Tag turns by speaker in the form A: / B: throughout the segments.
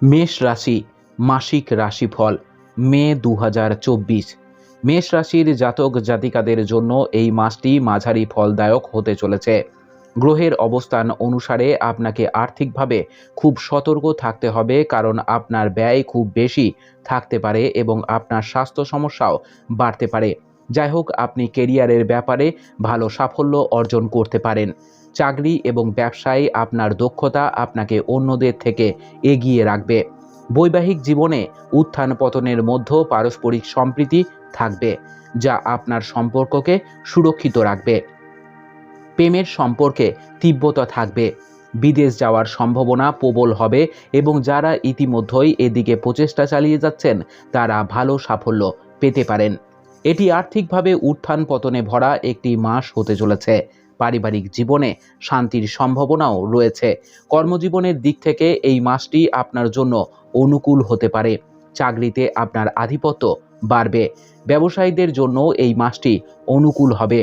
A: মেষ রাশি মাসিক রাশিফল মে 2024। মেষ রাশির জাতক জাতিকাদের জন্য এই মাসটি মাঝারি ফলদায়ক হতে চলেছে। গ্রহের অবস্থান অনুসারে আপনাকে আর্থিকভাবে খুব সতর্ক থাকতে হবে, কারণ আপনার ব্যয় খুব বেশি থাকতে পারে এবং আপনার স্বাস্থ্য সমস্যাও বাড়তে পারে। যাই হোক, আপনি কেরিয়ারের ব্যাপারে ভালো সাফল্য অর্জন করতে পারেন। চাকরি এবং ব্যবসায় আপনার দক্ষতা আপনাকে অন্যদের থেকে এগিয়ে রাখবে। বৈবাহিক জীবনে উত্থান পতনের মধ্যে পারস্পরিক সম্প্রীতি থাকবে, যা আপনার সম্পর্ককে সুরক্ষিত রাখবে। প্রেমের সম্পর্কে তীব্রতা থাকবে। বিদেশ যাওয়ার সম্ভাবনা প্রবল হবে এবং যারা ইতিমধ্যেই এদিকে প্রচেষ্টা চালিয়ে যাচ্ছেন তারা ভালো সাফল্য পেতে পারেন। এটি আর্থিকভাবে উত্থান পতনে ভরা একটি মাস হতে চলেছে। পারিবারিক জীবনে শান্তির সম্ভাবনাও রয়েছে। কর্মজীবনের দিক থেকে এই মাসটি আপনার জন্য অনুকূল হতে পারে। চাকরিতে আপনার আধিপত্য বাড়বে। ব্যবসায়ীদের জন্য এই মাসটি অনুকূল হবে।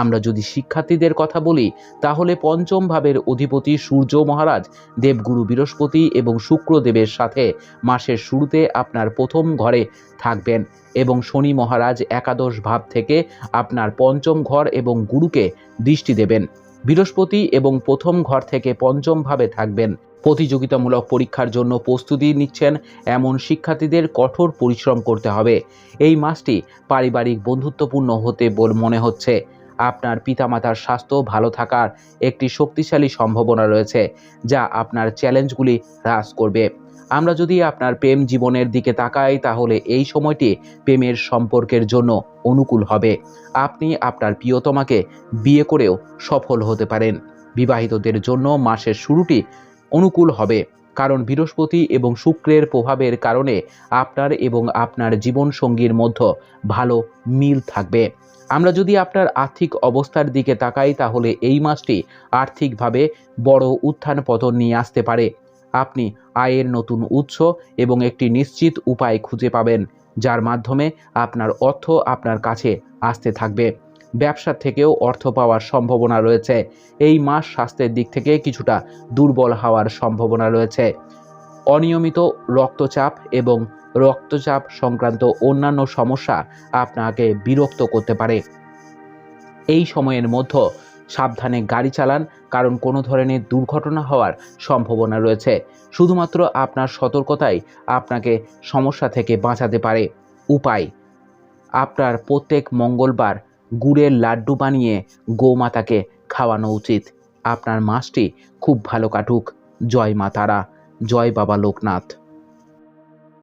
A: আমরা যদি শিক্ষার্থীদের কথা বলি, তাহলে পঞ্চম ভাবের অধিপতি সূর্য মহারাজ, দেবগুরু বৃহস্পতি এবং শুক্রদেবের সাথে মাসের শুরুতে আপনার প্রথম ঘরে থাকবেন এবং শনি মহারাজ একাদশ ভাব থেকে আপনার পঞ্চম ঘর এবং গুরুকে দৃষ্টি দেবেন। বৃহস্পতি এবং প্রথম ঘর থেকে পঞ্চম ভাবে থাকবেন। প্রতিযোগিতামূলক পরীক্ষার জন্য প্রস্তুতি নিচ্ছেন এমন শিক্ষার্থীদের কঠোর পরিশ্রম করতে হবে। এই মাসটি পারিবারিক বন্ধুত্বপূর্ণ হতে বলে মনে হচ্ছে। আপনার পিতামাতার স্বাস্থ্য ভালো থাকার একটি শক্তিশালী সম্ভাবনা রয়েছে, যা আপনার চ্যালেঞ্জগুলি হ্রাস করবে। আমরা যদি আপনার প্রেম জীবনের দিকে তাকাই, তাহলে এই সময়টি প্রেমের সম্পর্কের জন্য অনুকূল হবে। আপনি আপনার প্রিয়তমাকে বিয়ে করেও সফল হতে পারেন। বিবাহিতদের জন্য মাসের শুরুটি অনুকূল হবে, কারণ বৃহস্পতি এবং শুক্রের প্রভাবের কারণে আপনার এবং আপনার জীবনসঙ্গীর মধ্যে ভালো মিল থাকবে। আমরা যদি আপনার আর্থিক অবস্থার দিকে তাকাই, তাহলে এই মাসটি আর্থিকভাবে বড় উত্থান পতন নিয়ে আসতে পারে। আপনি আয়ের নতুন উৎস এবং একটি নিশ্চিত উপায় খুঁজে পাবেন, যার মাধ্যমে আপনার অর্থ আপনার কাছে আসতে থাকবে। ব্যবসা থেকেও অর্থ পাওয়ার সম্ভাবনা রয়েছে। এই মাস স্বাস্থ্যের দিক থেকে কিছুটা দুর্বল হওয়ার সম্ভাবনা রয়েছে। অনিয়মিত রক্তচাপ এবং রক্তচাপ সংক্রান্ত অন্যান্য সমস্যা আপনাকে বিরক্ত করতে পারে। এই সময়ের মধ্যে সাবধানে গাড়ি চালান, কারণ কোনো ধরনের দুর্ঘটনা হওয়ার সম্ভাবনা রয়েছে। শুধুমাত্র আপনার সতর্কতাই আপনাকে সমস্যা থেকে বাঁচাতে পারে। উপায়: আপনার প্রত্যেক মঙ্গলবার গুড়ের লাড্ডু বানিয়ে গোমাতাকে খাওয়ানো উচিত। আপনার মাসটি খুব ভালো কাটুক। জয় মা তারা, জয় বাবা লোকনাথ।